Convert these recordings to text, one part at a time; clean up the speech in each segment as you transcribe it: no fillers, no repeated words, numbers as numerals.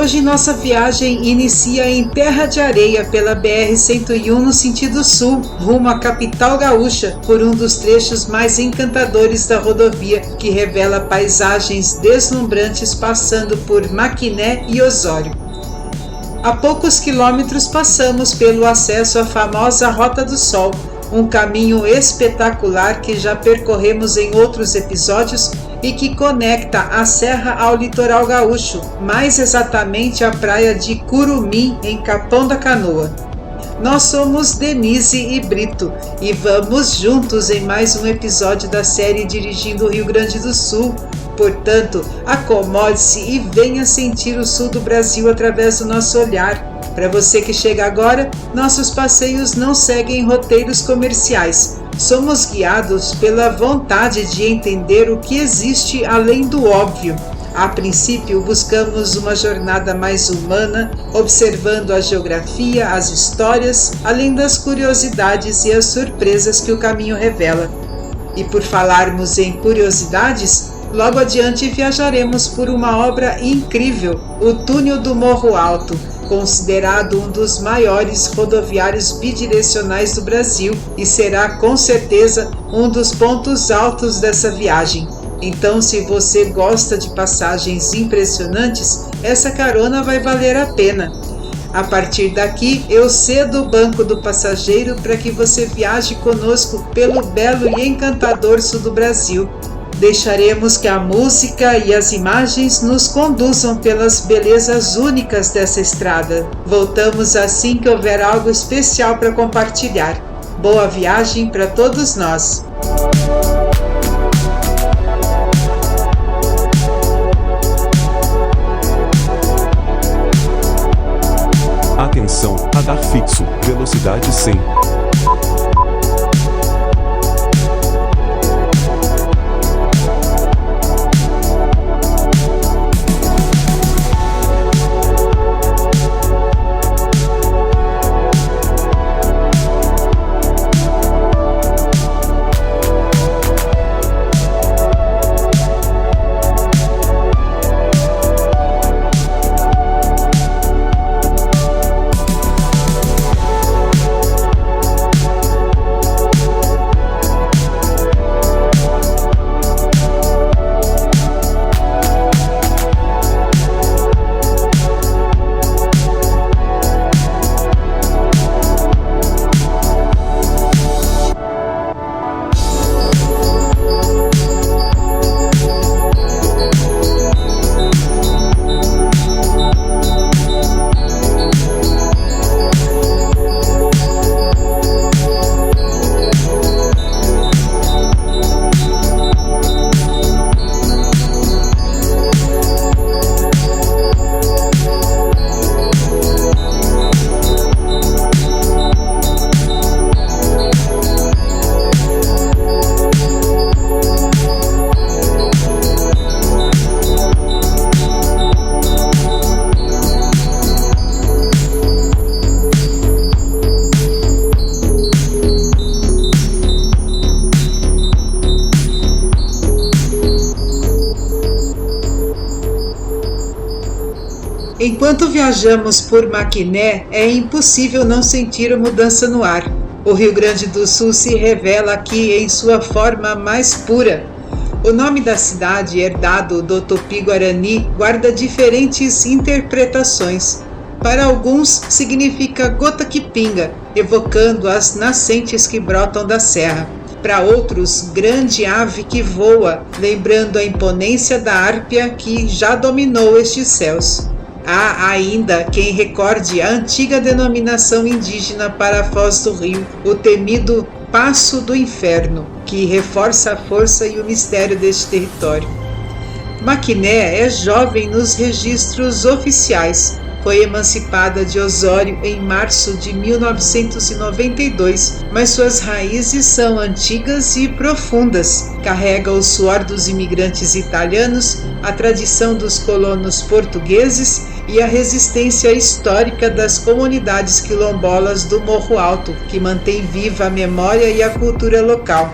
Hoje nossa viagem inicia em Terra de Areia pela BR-101 no sentido sul, rumo à capital gaúcha, por um dos trechos mais encantadores da rodovia, que revela paisagens deslumbrantes passando por Maquiné e Osório. A poucos quilômetros passamos pelo acesso à famosa Rota do Sol, um caminho espetacular que já percorremos em outros episódios e que conecta a serra ao litoral gaúcho, mais exatamente à praia de Curumim, em Capão da Canoa. Nós somos Denise e Brito e vamos juntos em mais um episódio da série Dirigindo o Rio Grande do Sul. Portanto, acomode-se e venha sentir o sul do Brasil através do nosso olhar. Para você que chega agora, nossos passeios não seguem roteiros comerciais. Somos guiados pela vontade de entender o que existe além do óbvio. A princípio, buscamos uma jornada mais humana, observando a geografia, as histórias, além das curiosidades e as surpresas que o caminho revela. E por falarmos em curiosidades, logo adiante viajaremos por uma obra incrível, o Túnel do Morro Alto, considerado um dos maiores rodoviários bidirecionais do Brasil e será com certeza um dos pontos altos dessa viagem. Então, se você gosta de passagens impressionantes, essa carona vai valer a pena. A partir daqui, eu cedo o banco do passageiro para que você viaje conosco pelo belo e encantador sul do Brasil. Deixaremos que a música e as imagens nos conduzam pelas belezas únicas dessa estrada. Voltamos assim que houver algo especial para compartilhar. Boa viagem para todos nós! Atenção, radar fixo, velocidade 100. Enquanto viajamos por Maquiné, é impossível não sentir a mudança no ar. O Rio Grande do Sul se revela aqui em sua forma mais pura. O nome da cidade, herdado do Tupi-Guarani, guarda diferentes interpretações. Para alguns, significa gota que pinga, evocando as nascentes que brotam da serra. Para outros, grande ave que voa, lembrando a imponência da Árpia que já dominou estes céus. Há ainda quem recorde a antiga denominação indígena para a Foz do Rio, o temido Passo do Inferno, que reforça a força e o mistério deste território. Maquiné é jovem nos registros oficiais. Foi emancipada de Osório em março de 1992, mas suas raízes são antigas e profundas. Carrega o suor dos imigrantes italianos, a tradição dos colonos portugueses e a resistência histórica das comunidades quilombolas do Morro Alto, que mantém viva a memória e a cultura local.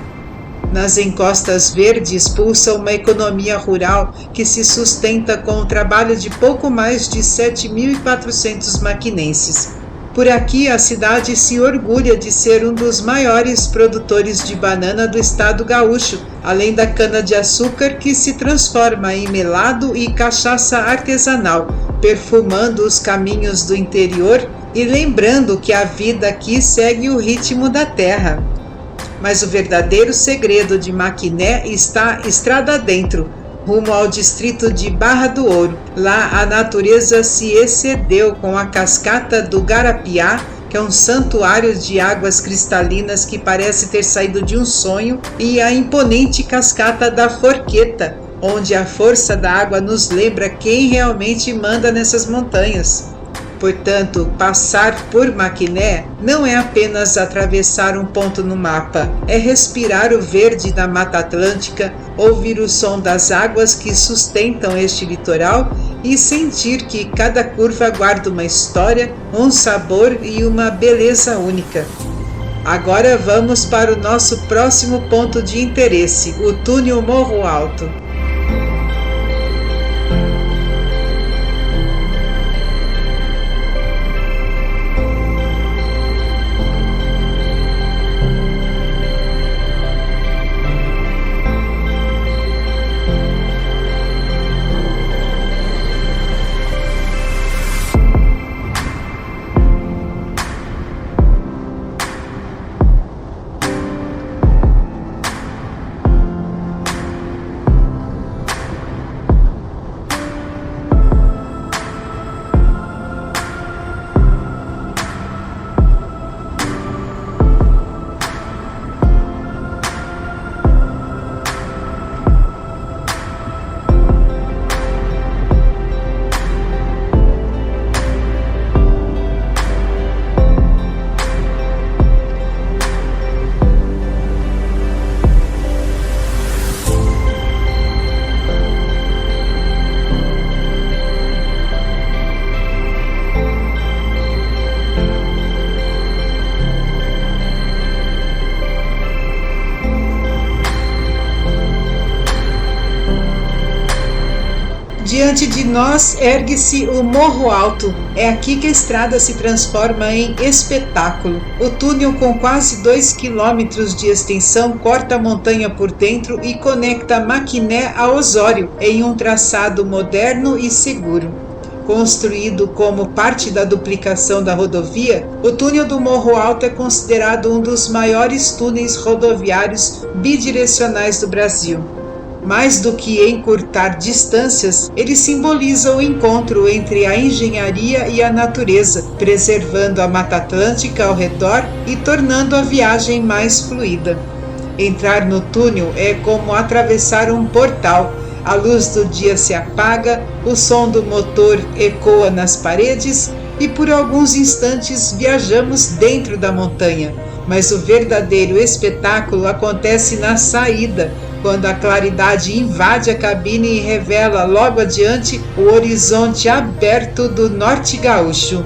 Nas encostas verdes pulsa uma economia rural que se sustenta com o trabalho de pouco mais de 7.400 maquinenses. Por aqui, a cidade se orgulha de ser um dos maiores produtores de banana do estado gaúcho, além da cana-de-açúcar que se transforma em melado e cachaça artesanal, perfumando os caminhos do interior e lembrando que a vida aqui segue o ritmo da terra. Mas o verdadeiro segredo de Maquiné está estrada dentro, rumo ao distrito de Barra do Ouro. Lá a natureza se excedeu com a cascata do Garapiá, que é um santuário de águas cristalinas que parece ter saído de um sonho, e a imponente cascata da Forqueta, onde a força da água nos lembra quem realmente manda nessas montanhas. Portanto, passar por Maquiné não é apenas atravessar um ponto no mapa, é respirar o verde da Mata Atlântica, ouvir o som das águas que sustentam este litoral e sentir que cada curva guarda uma história, um sabor e uma beleza única. Agora vamos para o nosso próximo ponto de interesse, o túnel Morro Alto. Diante de nós ergue-se o Morro Alto. É aqui que a estrada se transforma em espetáculo. O túnel, com quase 2 quilômetros de extensão, corta a montanha por dentro e conecta Maquiné a Osório em um traçado moderno e seguro. Construído como parte da duplicação da rodovia, o túnel do Morro Alto é considerado um dos maiores túneis rodoviários bidirecionais do Brasil. Mais do que encurtar distâncias, ele simboliza o encontro entre a engenharia e a natureza, preservando a Mata Atlântica ao redor e tornando a viagem mais fluida. Entrar no túnel é como atravessar um portal. A luz do dia se apaga, o som do motor ecoa nas paredes e por alguns instantes viajamos dentro da montanha. Mas o verdadeiro espetáculo acontece na saída, quando a claridade invade a cabine e revela logo adiante o horizonte aberto do Norte Gaúcho.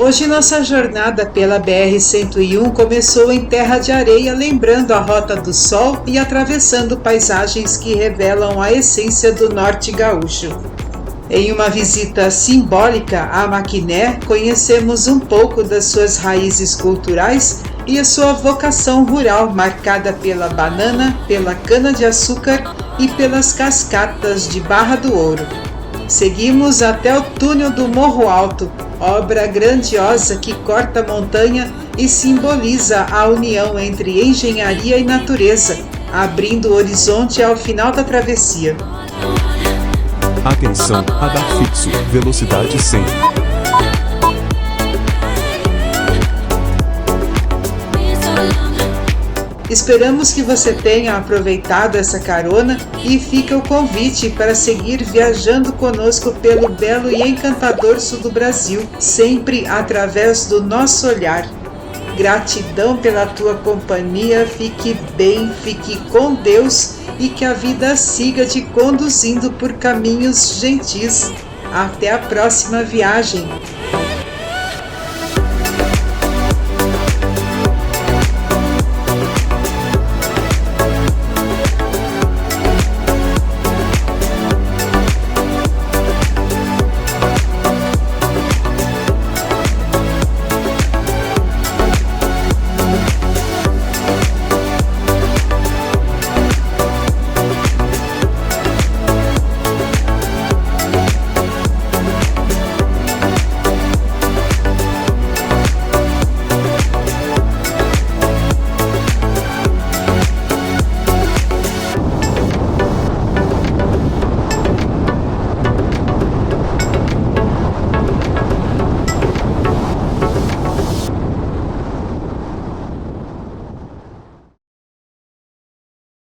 Hoje nossa jornada pela BR-101 começou em Terra de Areia, lembrando a Rota do Sol e atravessando paisagens que revelam a essência do norte gaúcho. Em uma visita simbólica à Maquiné, conhecemos um pouco das suas raízes culturais e a sua vocação rural, marcada pela banana, pela cana-de-açúcar e pelas cascatas de Barra do Ouro. Seguimos até o túnel do Morro Alto, obra grandiosa que corta a montanha e simboliza a união entre engenharia e natureza, abrindo o horizonte ao final da travessia. Atenção, radar fixo, velocidade 100. Esperamos que você tenha aproveitado essa carona e fica o convite para seguir viajando conosco pelo belo e encantador sul do Brasil, sempre através do nosso olhar. Gratidão pela tua companhia, fique bem, fique com Deus e que a vida siga te conduzindo por caminhos gentis. Até a próxima viagem!